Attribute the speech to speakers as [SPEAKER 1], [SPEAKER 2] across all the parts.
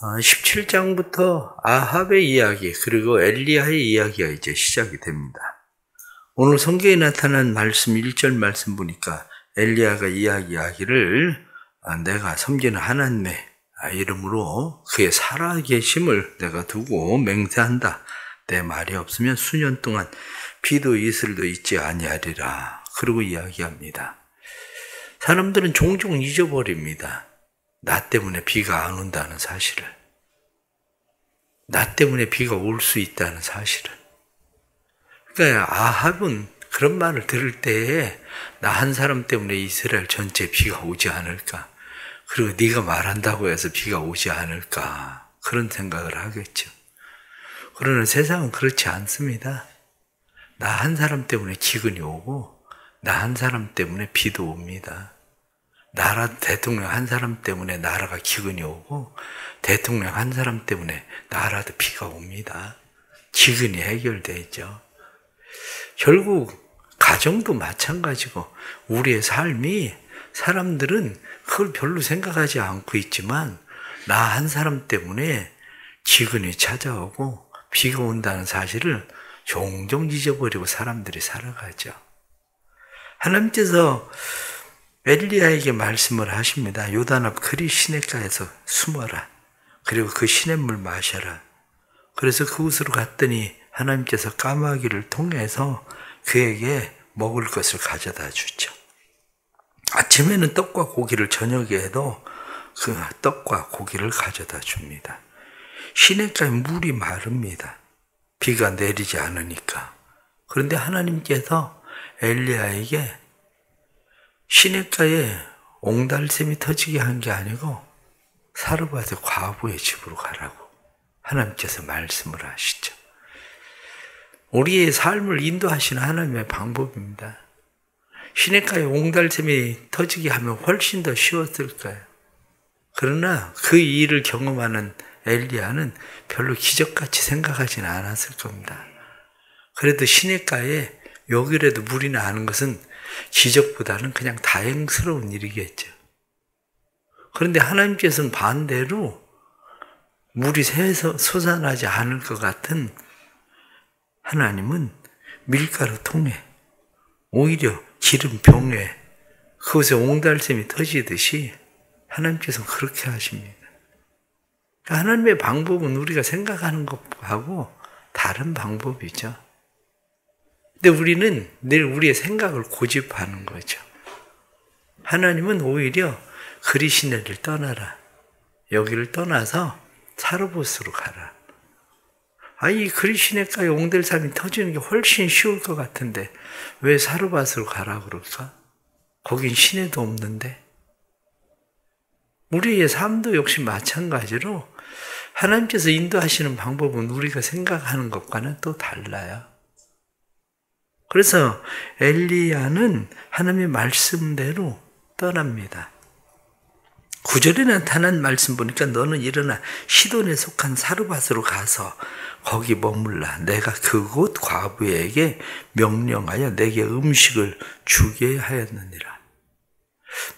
[SPEAKER 1] 17장부터 아합의 이야기 그리고 엘리야의 이야기가 이제 시작이 됩니다. 오늘 성경에 나타난 말씀 1절 말씀 보니까 엘리야가 이야기하기를 내가 섬기는 하나님의 이름으로 그의 살아계심을 내가 두고 맹세한다. 내 말이 없으면 수년 동안 비도 이슬도 있지 아니하리라. 그러고 이야기합니다. 사람들은 종종 잊어버립니다. 나 때문에 비가 안 온다는 사실을. 나 때문에 비가 올 수 있다는 사실을. 그러니까 아합은 그런 말을 들을 때에 나 한 사람 때문에 이스라엘 전체 비가 오지 않을까. 그리고 네가 말한다고 해서 비가 오지 않을까. 그런 생각을 하겠죠. 그러나 세상은 그렇지 않습니다. 나 한 사람 때문에 기근이 오고 나 한 사람 때문에 비도 옵니다. 나라 대통령 한 사람 때문에 나라가 기근이 오고 대통령 한 사람 때문에 나라도 비가 옵니다. 기근이 해결되죠. 결국 가정도 마찬가지고 우리의 삶이 사람들은 그걸 별로 생각하지 않고 있지만 나 한 사람 때문에 기근이 찾아오고 비가 온다는 사실을 종종 잊어버리고 사람들이 살아가죠. 하나님께서 엘리야에게 말씀을 하십니다. 요단 앞 그리 시냇가에서 숨어라. 그리고 그 시냇물 마셔라. 그래서 그곳으로 갔더니 하나님께서 까마귀를 통해서 그에게 먹을 것을 가져다 주죠. 아침에는 떡과 고기를 저녁에도 그 떡과 고기를 가져다 줍니다. 시냇가에 물이 마릅니다. 비가 내리지 않으니까. 그런데 하나님께서 엘리야에게 시냇가에 옹달샘이 터지게 한 게 아니고 사르밧의 과부의 집으로 가라고 하나님께서 말씀을 하시죠. 우리의 삶을 인도하시는 하나님의 방법입니다. 시냇가에 옹달샘이 터지게 하면 훨씬 더 쉬웠을 거예요. 그러나 그 일을 경험하는 엘리야는 별로 기적같이 생각하지는 않았을 겁니다. 그래도 시냇가에 여기라도 물이 나는 것은 기적보다는 그냥 다행스러운 일이겠죠. 그런데 하나님께서는 반대로 물이 새서 솟아나지 않을 것 같은 하나님은 밀가루 통에 오히려 기름 병에 그곳에 옹달샘이 터지듯이 하나님께서는 그렇게 하십니다. 그러니까 하나님의 방법은 우리가 생각하는 것하고 다른 방법이죠. 근데 우리는 늘 우리의 생각을 고집하는 거죠. 하나님은 오히려 그리 시내를 떠나라. 여기를 떠나서 사르밧으로 가라. 이 그리 시내가에 옹달샘이 터지는 게 훨씬 쉬울 것 같은데 왜 사르밧으로 가라 그럴까? 거긴 시내도 없는데. 우리의 삶도 역시 마찬가지로 하나님께서 인도하시는 방법은 우리가 생각하는 것과는 또 달라요. 그래서 엘리야는 하나님의 말씀대로 떠납니다. 9절에 나타난 말씀 보니까 너는 일어나 시돈에 속한 사르밧으로 가서 거기 머물라. 내가 그곳 과부에게 명령하여 내게 음식을 주게 하였느니라.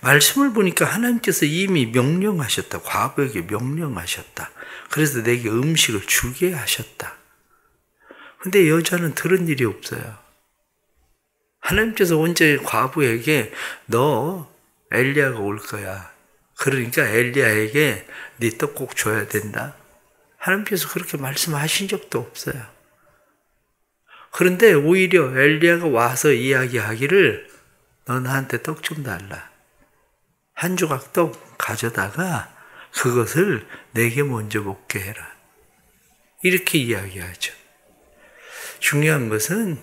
[SPEAKER 1] 말씀을 보니까 하나님께서 이미 명령하셨다. 과부에게 명령하셨다. 그래서 내게 음식을 주게 하셨다. 근데 여자는 들은 일이 없어요. 하나님께서 언제 과부에게 너 엘리야가 올 거야. 그러니까 엘리야에게 네 떡 꼭 줘야 된다. 하나님께서 그렇게 말씀하신 적도 없어요. 그런데 오히려 엘리야가 와서 이야기하기를 너 나한테 떡 좀 달라. 한 조각 떡 가져다가 그것을 내게 먼저 먹게 해라. 이렇게 이야기하죠. 중요한 것은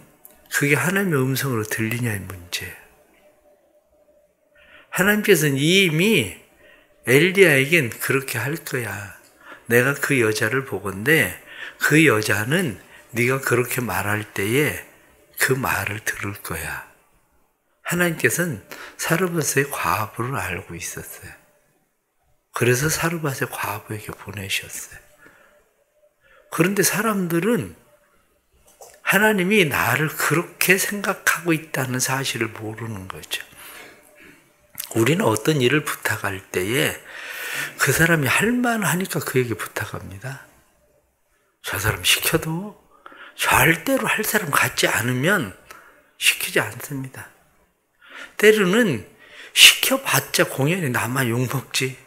[SPEAKER 1] 그게 하나님의 음성으로 들리냐의 문제예요. 하나님께서는 이미 엘리야에겐 그렇게 할 거야. 내가 그 여자를 보건대 그 여자는 네가 그렇게 말할 때에 그 말을 들을 거야. 하나님께서는 사르밧의 과부를 알고 있었어요. 그래서 사르밧의 과부에게 보내셨어요. 그런데 사람들은 하나님이 나를 그렇게 생각하고 있다는 사실을 모르는 거죠. 우리는 어떤 일을 부탁할 때에 그 사람이 할 만하니까 그에게 부탁합니다. 저 사람 시켜도 절대로 할 사람 같지 않으면 시키지 않습니다. 때로는 시켜봤자 공연이 나만 욕먹지,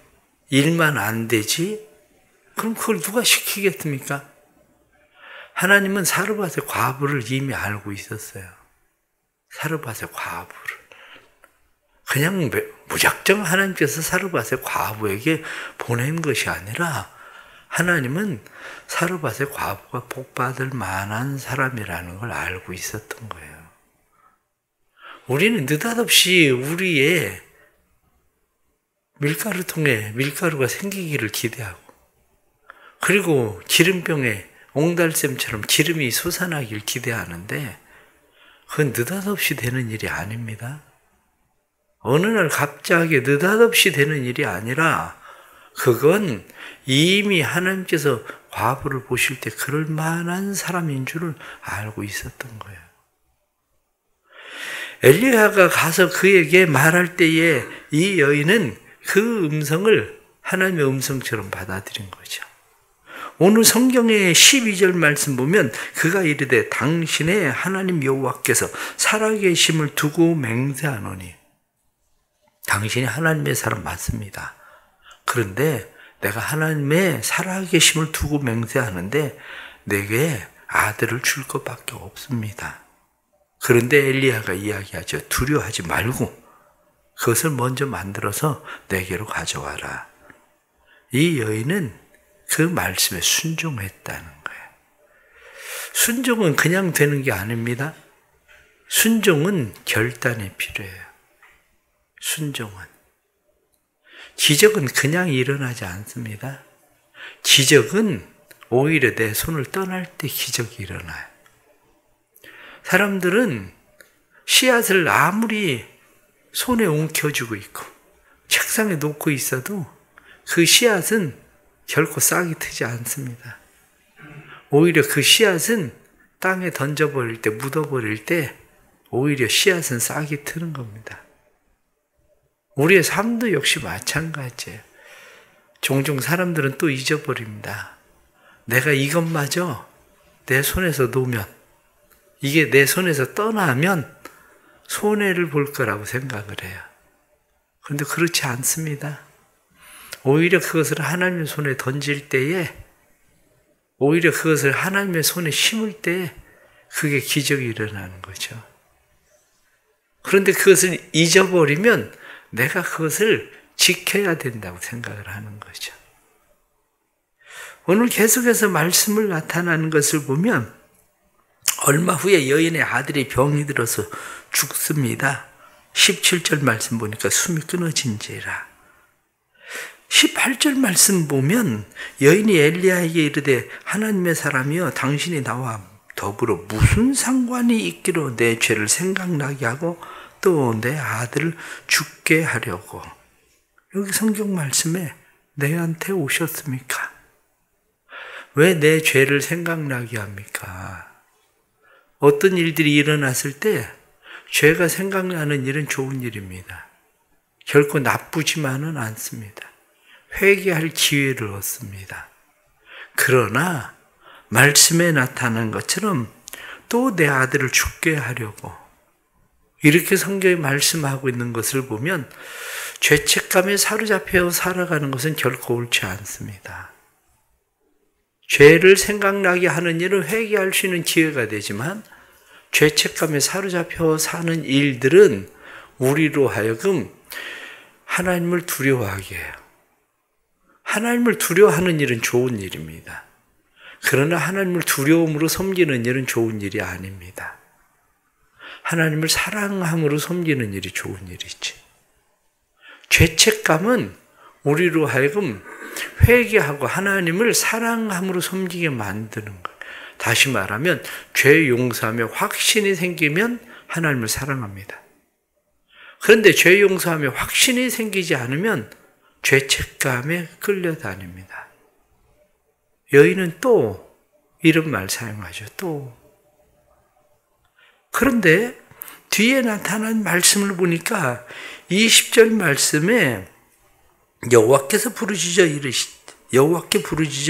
[SPEAKER 1] 일만 안 되지, 그럼 그걸 누가 시키겠습니까? 하나님은 사르밧의 과부를 이미 알고 있었어요. 사르밧의 과부를. 그냥 무작정 하나님께서 사르밧의 과부에게 보낸 것이 아니라 하나님은 사르밧의 과부가 복받을 만한 사람이라는 걸 알고 있었던 거예요. 우리는 느닷없이 우리의 밀가루통에 밀가루가 생기기를 기대하고, 그리고 기름병에 옹달샘처럼 기름이 솟아나길 기대하는데 그건 느닷없이 되는 일이 아닙니다. 어느 날 갑자기 느닷없이 되는 일이 아니라 그건 이미 하나님께서 과부를 보실 때 그럴 만한 사람인 줄을 알고 있었던 거예요. 엘리야가 가서 그에게 말할 때에 이 여인은 그 음성을 하나님의 음성처럼 받아들인 거죠. 오늘 성경의 12절 말씀 보면 그가 이르되 당신의 하나님 여호와께서 살아계심을 두고 맹세하노니, 당신이 하나님의 사람 맞습니다. 그런데 내가 하나님의 살아계심을 두고 맹세하는데 내게 아들을 줄 것밖에 없습니다. 그런데 엘리야가 이야기하죠. 두려워하지 말고 그것을 먼저 만들어서 내게로 가져와라. 이 여인은 그 말씀에 순종했다는 거예요. 순종은 그냥 되는 게 아닙니다. 순종은 결단이 필요해요. 순종은. 기적은 그냥 일어나지 않습니다. 기적은 오히려 내 손을 떠날 때 기적이 일어나요. 사람들은 씨앗을 아무리 손에 웅켜주고 있고 책상에 놓고 있어도 그 씨앗은 결코 싹이 트지 않습니다. 오히려 그 씨앗은 땅에 던져버릴 때, 묻어버릴 때 오히려 씨앗은 싹이 트는 겁니다. 우리의 삶도 역시 마찬가지예요. 종종 사람들은 또 잊어버립니다. 내가 이것마저 내 손에서 놓으면, 이게 내 손에서 떠나면 손해를 볼 거라고 생각을 해요. 그런데 그렇지 않습니다. 오히려 그것을 하나님의 손에 던질 때에, 오히려 그것을 하나님의 손에 심을 때에 그게 기적이 일어나는 거죠. 그런데 그것을 잊어버리면 내가 그것을 지켜야 된다고 생각을 하는 거죠. 오늘 계속해서 말씀을 나타나는 것을 보면 얼마 후에 여인의 아들이 병이 들어서 죽습니다. 17절 말씀 보니까 숨이 끊어진지라. 18절 말씀 보면 여인이 엘리야에게 이르되 하나님의 사람이여 당신이 나와 더불어 무슨 상관이 있기로 내 죄를 생각나게 하고 또 내 아들을 죽게 하려고. 여기 성경 말씀에 내한테 오셨습니까? 왜 내 죄를 생각나게 합니까? 어떤 일들이 일어났을 때 죄가 생각나는 일은 좋은 일입니다. 결코 나쁘지만은 않습니다. 회개할 기회를 얻습니다. 그러나 말씀에 나타난 것처럼 또 내 아들을 죽게 하려고 이렇게 성경이 말씀하고 있는 것을 보면 죄책감에 사로잡혀 살아가는 것은 결코 옳지 않습니다. 죄를 생각나게 하는 일은 회개할 수 있는 기회가 되지만 죄책감에 사로잡혀 사는 일들은 우리로 하여금 하나님을 두려워하게 해요. 하나님을 두려워하는 일은 좋은 일입니다. 그러나 하나님을 두려움으로 섬기는 일은 좋은 일이 아닙니다. 하나님을 사랑함으로 섬기는 일이 좋은 일이지. 죄책감은 우리로 하여금 회개하고 하나님을 사랑함으로 섬기게 만드는 거예요. 다시 말하면 죄 용서하며 확신이 생기면 하나님을 사랑합니다. 그런데 죄 용서하며 확신이 생기지 않으면 죄책감에 끌려다닙니다. 여인은 또 이런 말 사용하죠. 또. 그런데 뒤에 나타난 말씀을 보니까 20절 말씀에 여호와께 부르짖어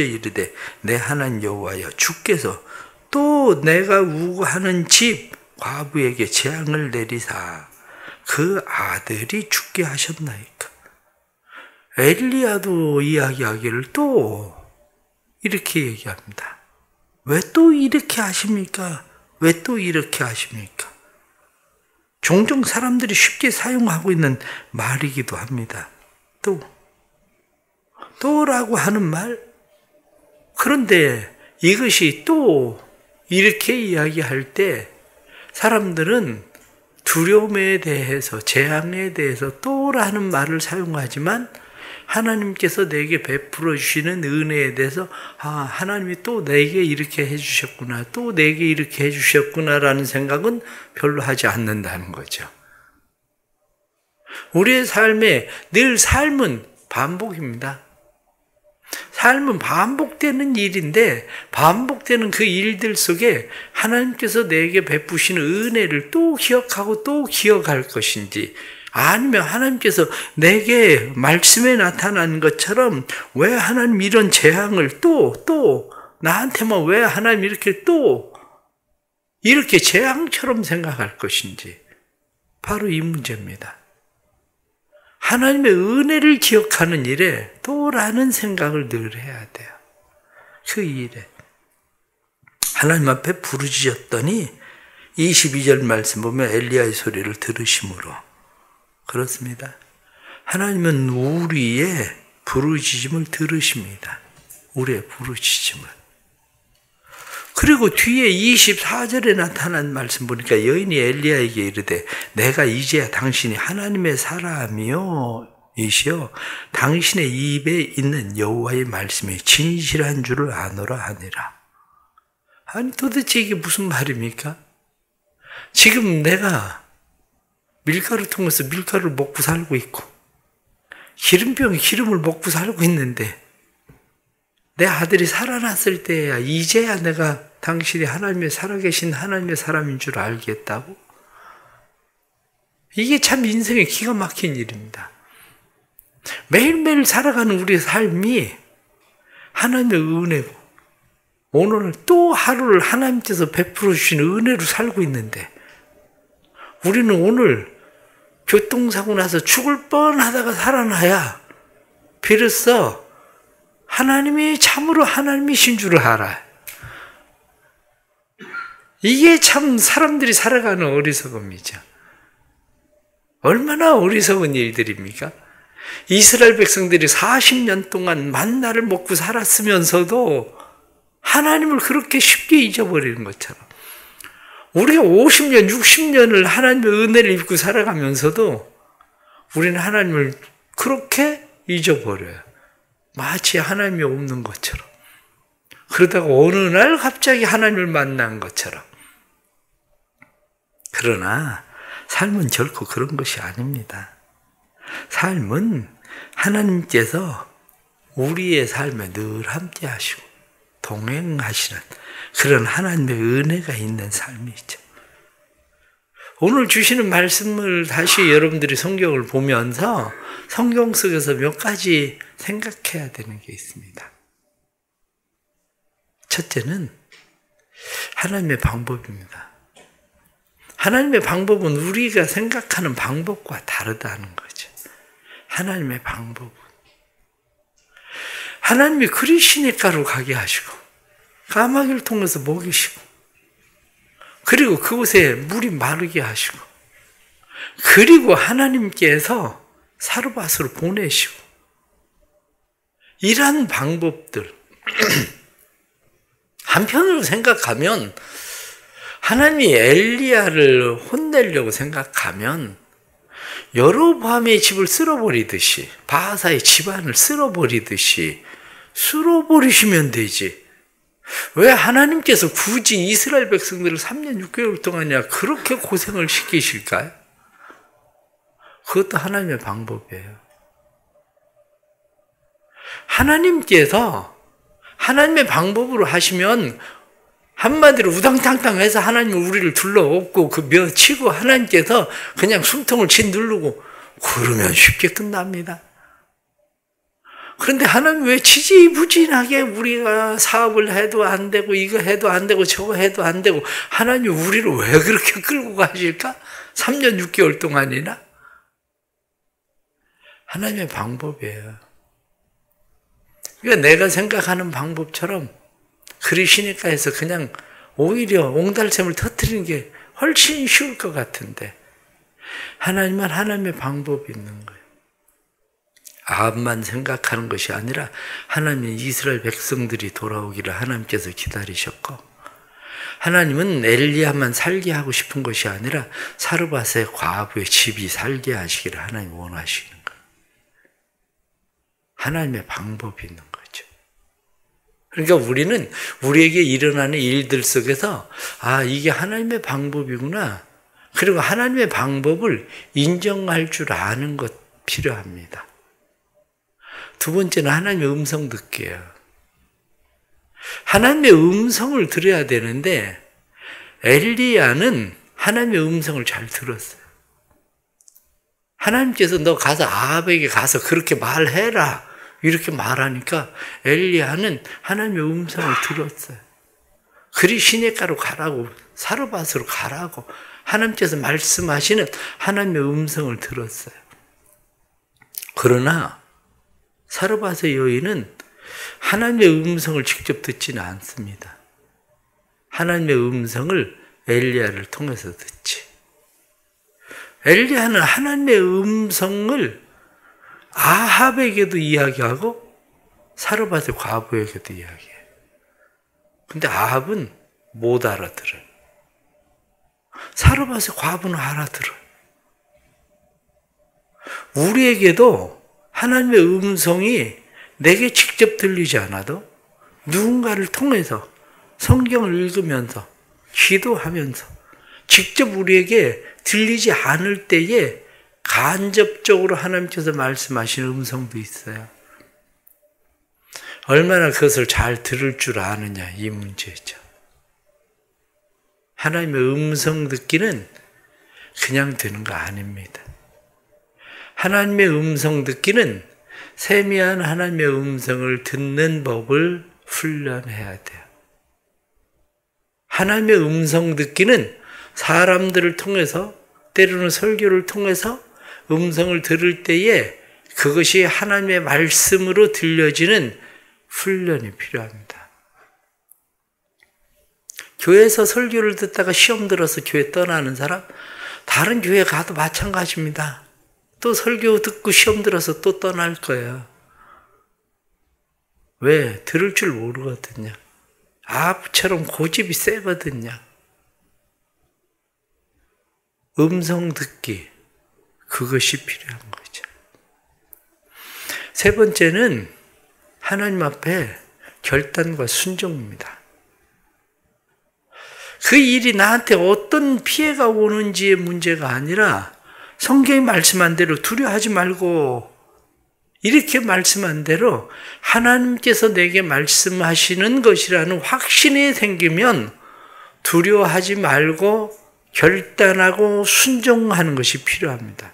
[SPEAKER 1] 이르되 내 하나님 여호와여 주께서 또 내가 우고하는 집 과부에게 재앙을 내리사 그 아들이 죽게 하셨나이까. 엘리야도 이야기하기를 또 이렇게 얘기합니다. 왜 또 이렇게 하십니까? 왜 또 이렇게 하십니까? 종종 사람들이 쉽게 사용하고 있는 말이기도 합니다. 또라고 하는 말? 그런데 이것이 또 이렇게 이야기할 때 사람들은 두려움에 대해서, 재앙에 대해서 또라는 말을 사용하지만 하나님께서 내게 베풀어 주시는 은혜에 대해서 하나님이 또 내게 이렇게 해주셨구나, 또 내게 이렇게 해주셨구나라는 생각은 별로 하지 않는다는 거죠. 우리의 삶은 반복입니다. 삶은 반복되는 일인데 반복되는 그 일들 속에 하나님께서 내게 베푸시는 은혜를 또 기억하고 또 기억할 것인지, 아니면 하나님께서 내게 말씀에 나타난 것처럼 왜 하나님 이런 재앙을 또 나한테만 왜 하나님 이렇게 재앙처럼 생각할 것인지, 바로 이 문제입니다. 하나님의 은혜를 기억하는 일에 또라는 생각을 늘 해야 돼요. 그 일에. 하나님 앞에 부르짖었더니 22절 말씀 보면 엘리야의 소리를 들으심으로. 그렇습니다. 하나님은 우리의 부르짖음을 들으십니다. 우리의 부르짖음을. 그리고 뒤에 24절에 나타난 말씀 보니까 여인이 엘리야에게 이르되 내가 이제야 당신이 하나님의 사람이요 이시여 당신의 입에 있는 여호와의 말씀이 진실한 줄을 아노라 하니라. 아니 도대체 이게 무슨 말입니까? 지금 내가 밀가루 통해서 밀가루를 먹고 살고 있고 기름병에 기름을 먹고 살고 있는데 내 아들이 살아났을 때야 이제야 내가 당신이 하나님의 살아계신 하나님의 사람인 줄 알겠다고? 이게 참 인생의 기가 막힌 일입니다. 매일매일 살아가는 우리의 삶이 하나님의 은혜고 오늘 또 하루를 하나님께서 베풀어 주신 은혜로 살고 있는데 우리는 오늘 교통사고 나서 죽을 뻔하다가 살아나야 비로소 하나님이 참으로 하나님이신 줄을 알아요. 이게 참 사람들이 살아가는 어리석음이죠. 얼마나 어리석은 일들입니까? 이스라엘 백성들이 40년 동안 만나를 먹고 살았으면서도 하나님을 그렇게 쉽게 잊어버리는 것처럼 우리가 50년, 60년을 하나님의 은혜를 입고 살아가면서도 우리는 하나님을 그렇게 잊어버려요. 마치 하나님이 없는 것처럼. 그러다가 어느 날 갑자기 하나님을 만난 것처럼. 그러나 삶은 결코 그런 것이 아닙니다. 삶은 하나님께서 우리의 삶에 늘 함께 하시고 동행하시는 그런 하나님의 은혜가 있는 삶이죠. 오늘 주시는 말씀을 다시 여러분들이 성경을 보면서 성경 속에서 몇 가지 생각해야 되는 게 있습니다. 첫째는 하나님의 방법입니다. 하나님의 방법은 우리가 생각하는 방법과 다르다는 거죠. 하나님의 방법은. 하나님이 그리 시냇가로 가게 하시고 까마귀를 통해서 먹이시고 그리고 그곳에 물이 마르게 하시고 그리고 하나님께서 사르밧으로 보내시고 이러한 방법들 한편으로 생각하면 하나님이 엘리야를 혼내려고 생각하면 여로보암의 집을 쓸어버리듯이 바하사의 집안을 쓸어버리듯이 쓸어버리시면 되지. 왜 하나님께서 굳이 이스라엘 백성들을 3년 6개월 동안이나 그렇게 고생을 시키실까요? 그것도 하나님의 방법이에요. 하나님께서 하나님의 방법으로 하시면 한마디로 우당탕탕 해서 하나님은 우리를 둘러엎고 그 며치고 하나님께서 그냥 숨통을 짓 누르고 그러면 쉽게 끝납니다. 그런데 하나님 왜 지지부진하게 우리가 사업을 해도 안 되고 이거 해도 안 되고 저거 해도 안 되고 하나님 우리를 왜 그렇게 끌고 가실까? 3년 6개월 동안이나? 하나님의 방법이에요. 그러니까 내가 생각하는 방법처럼 그리시니까 그냥 오히려 옹달샘을 터뜨리는 게 훨씬 쉬울 것 같은데 하나님은 하나님의 방법이 있는 거예요. 아합만 생각하는 것이 아니라 하나님은 이스라엘 백성들이 돌아오기를 하나님께서 기다리셨고 하나님은 엘리야만 살게 하고 싶은 것이 아니라 사르밧의 과부의 집이 살게 하시기를 하나님 원하시는 거예요. 하나님의 방법이 있는 거죠. 그러니까 우리는 우리에게 일어나는 일들 속에서 이게 하나님의 방법이구나. 그리고 하나님의 방법을 인정할 줄 아는 것 필요합니다. 두 번째는 하나님의 음성 듣기예요. 하나님의 음성을 들어야 되는데 엘리야는 하나님의 음성을 잘 들었어요. 하나님께서 너 가서 아합에게 가서 그렇게 말해라 이렇게 말하니까 엘리야는 하나님의 음성을 들었어요. 그리 시내가로 가라고 사르밧으로 가라고 하나님께서 말씀하시는 하나님의 음성을 들었어요. 그러나 사르밧의 여인은 하나님의 음성을 직접 듣지는 않습니다. 하나님의 음성을 엘리야를 통해서 듣지. 엘리야는 하나님의 음성을 아합에게도 이야기하고 사르밧의 과부에게도 이야기해요. 근데 아합은 못 알아들어요. 사르밧의 과부는 알아들어요. 우리에게도 하나님의 음성이 내게 직접 들리지 않아도 누군가를 통해서 성경을 읽으면서 기도하면서 직접 우리에게 들리지 않을 때에 간접적으로 하나님께서 말씀하시는 음성도 있어요. 얼마나 그것을 잘 들을 줄 아느냐 이 문제죠. 하나님의 음성 듣기는 그냥 듣는 거 아닙니다. 하나님의 음성 듣기는 세미한 하나님의 음성을 듣는 법을 훈련해야 돼요. 하나님의 음성 듣기는 사람들을 통해서 때로는 설교를 통해서 음성을 들을 때에 그것이 하나님의 말씀으로 들려지는 훈련이 필요합니다. 교회에서 설교를 듣다가 시험 들어서 교회 떠나는 사람, 다른 교회 가도 마찬가지입니다. 또 설교 듣고 시험 들어서 또 떠날 거예요. 왜? 들을 줄 모르거든요. 아합처럼 고집이 세거든요. 음성 듣기, 그것이 필요한 거죠. 세 번째는 하나님 앞에 결단과 순종입니다. 그 일이 나한테 어떤 피해가 오는지의 문제가 아니라 성경이 말씀한 대로 두려워하지 말고 이렇게 말씀한 대로 하나님께서 내게 말씀하시는 것이라는 확신이 생기면 두려워하지 말고 결단하고 순종하는 것이 필요합니다.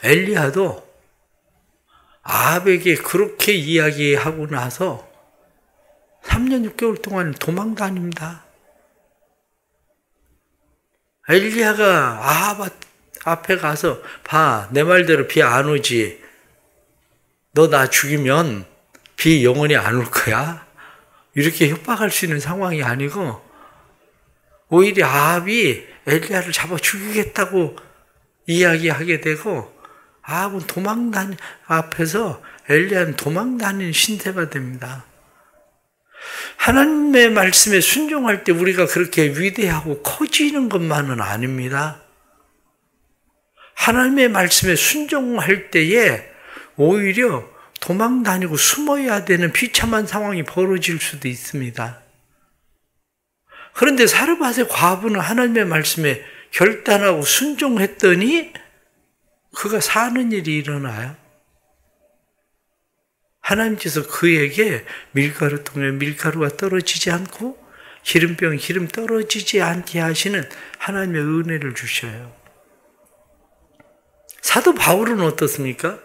[SPEAKER 1] 엘리야도 아합에게 그렇게 이야기하고 나서 3년 6개월 동안 도망 다닙니다. 엘리야가 아합 앞에 가서 봐, 내 말대로 비 안 오지. 너 나 죽이면 비 영원히 안 올 거야. 이렇게 협박할 수 있는 상황이 아니고 오히려 아합이 엘리야를 잡아 죽이겠다고 이야기하게 되고 아합은 앞에서 엘리야는 도망 다니는 신세가 됩니다. 하나님의 말씀에 순종할 때 우리가 그렇게 위대하고 커지는 것만은 아닙니다. 하나님의 말씀에 순종할 때에 오히려 도망 다니고 숨어야 되는 비참한 상황이 벌어질 수도 있습니다. 그런데 사르밧의 과부는 하나님의 말씀에 결단하고 순종했더니 그가 사는 일이 일어나요. 하나님께서 그에게 밀가루 통에 밀가루가 떨어지지 않고 기름병에 기름 떨어지지 않게 하시는 하나님의 은혜를 주셔요. 사도 바울은 어떻습니까?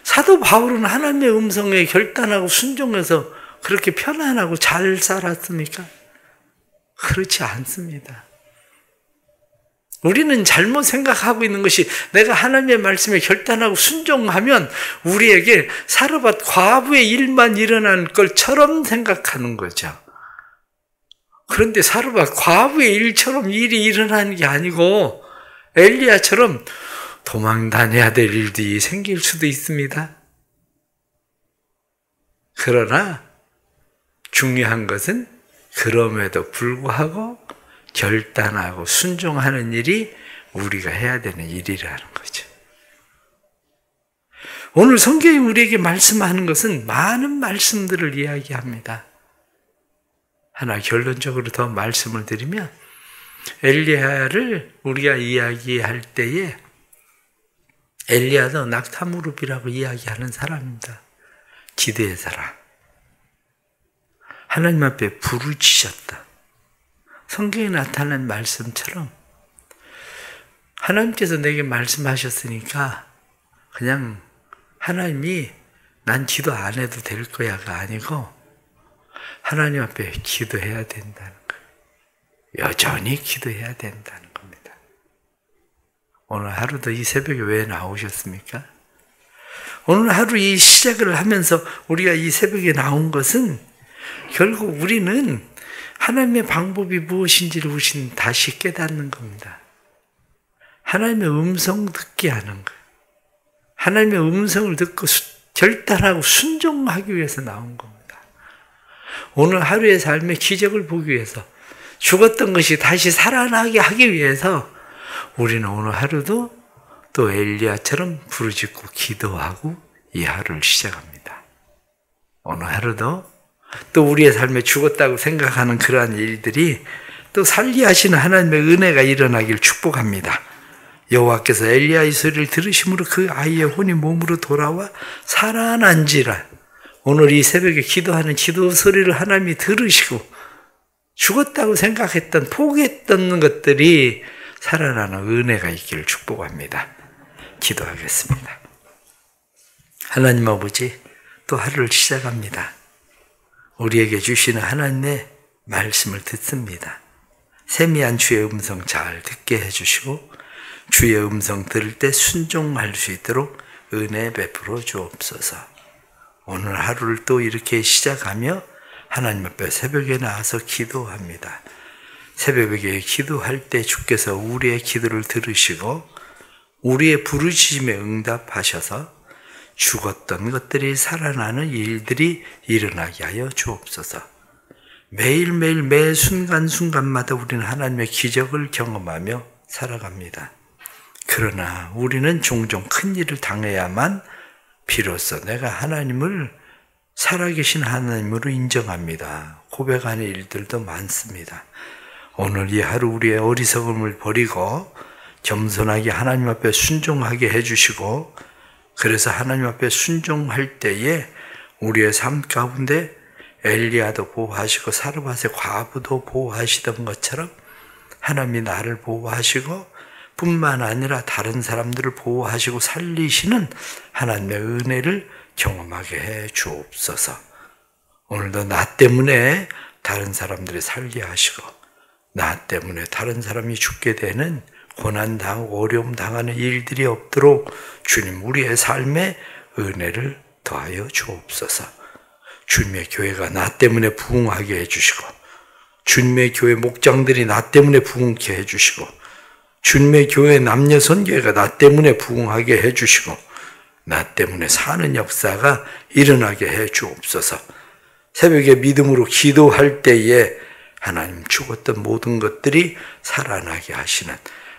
[SPEAKER 1] 사도 바울은 하나님의 음성에 결단하고 순종해서 그렇게 편안하고 잘 살았습니까? 그렇지 않습니다. 우리는 잘못 생각하고 있는 것이 내가 하나님의 말씀에 결단하고 순종하면 우리에게 사르밧 과부의 일만 일어난 것처럼 생각하는 거죠. 그런데 사르밧 과부의 일처럼 일이 일어나는 게 아니고 엘리야처럼 도망 다녀야 될 일들이 생길 수도 있습니다. 그러나 중요한 것은 그럼에도 불구하고 결단하고 순종하는 일이 우리가 해야 되는 일이라는 거죠. 오늘 성경이 우리에게 말씀하는 것은 많은 말씀들을 이야기합니다. 하나 결론적으로 더 말씀을 드리면 엘리야를 우리가 이야기할 때에 엘리야도 낙타무릎이라고 이야기하는 사람입니다. 기도의 사람. 하나님 앞에 부르짖었다. 성경에 나타난 말씀처럼 하나님께서 내게 말씀하셨으니까 그냥 하나님이 난 기도 안 해도 될 거야가 아니고 하나님 앞에 기도해야 된다는 거예요. 여전히 기도해야 된다는 겁니다. 오늘 하루도 이 새벽에 왜 나오셨습니까? 오늘 하루 이 시작을 하면서 우리가 이 새벽에 나온 것은 결국 우리는 하나님의 방법이 무엇인지를 우리는 다시 깨닫는 겁니다. 하나님의 음성 듣게 하는 거예요. 하나님의 음성을 듣고 결단하고 순종하기 위해서 나온 겁니다. 오늘 하루의 삶의 기적을 보기 위해서 죽었던 것이 다시 살아나게 하기 위해서 우리는 오늘 하루도 또 엘리야처럼 부르짖고 기도하고 이 하루를 시작합니다. 오늘 하루도 또 우리의 삶에 죽었다고 생각하는 그러한 일들이 또 살리하시는 하나님의 은혜가 일어나길 축복합니다. 여호와께서 엘리야의 소리를 들으심으로 그 아이의 혼이 몸으로 돌아와 살아난지라. 오늘 이 새벽에 기도하는 기도 소리를 하나님이 들으시고 죽었다고 생각했던 포기했던 것들이 살아나는 은혜가 있기를 축복합니다. 기도하겠습니다. 하나님 아버지, 또 하루를 시작합니다. 우리에게 주시는 하나님의 말씀을 듣습니다. 세미한 주의 음성 잘 듣게 해주시고 주의 음성 들을 때 순종할 수 있도록 은혜 베풀어 주옵소서. 오늘 하루를 또 이렇게 시작하며 하나님 앞에 새벽에 나와서 기도합니다. 새벽에 기도할 때 주께서 우리의 기도를 들으시고 우리의 부르짖음에 응답하셔서 죽었던 것들이 살아나는 일들이 일어나게 하여 주옵소서. 매일매일 매 순간순간마다 우리는 하나님의 기적을 경험하며 살아갑니다. 그러나 우리는 종종 큰 일을 당해야만 비로소 내가 하나님을 살아계신 하나님으로 인정합니다. 고백하는 일들도 많습니다. 오늘 이 하루 우리의 어리석음을 버리고 겸손하게 하나님 앞에 순종하게 해주시고 그래서 하나님 앞에 순종할 때에 우리의 삶 가운데 엘리야도 보호하시고 사르밧의 과부도 보호하시던 것처럼 하나님이 나를 보호하시고 뿐만 아니라 다른 사람들을 보호하시고 살리시는 하나님의 은혜를 경험하게 해 주옵소서. 오늘도 나 때문에 다른 사람들이 살게 하시고 나 때문에 다른 사람이 죽게 되는 고난당하고 어려움 당하는 일들이 없도록 주님 우리의 삶에 은혜를 더하여 주옵소서. 주님의 교회가 나 때문에 부흥하게 해주시고 주님의 교회 목장들이 나 때문에 부흥케 해주시고 주님의 교회 남녀 선교회가 나 때문에 부흥하게 해주시고 나 때문에 사는 역사가 일어나게 해 주옵소서. 새벽에 믿음으로 기도할 때에 하나님 죽었던 모든 것들이 살아나게 하시는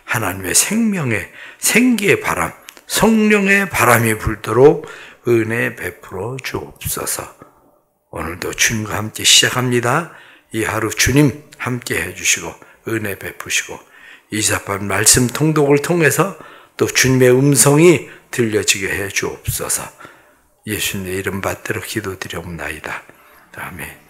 [SPEAKER 1] 하나님의 생명의 생기의 바람, 성령의 바람이 불도록 은혜 베풀어 주옵소서. 오늘도 주님과 함께 시작합니다. 이 하루 주님 함께 해주시고 은혜 베푸시고 이사판 말씀 통독을 통해서 또 주님의 음성이 들려지게 해 주옵소서. 예수님의 이름 받들어 기도드려옵나이다. 아멘.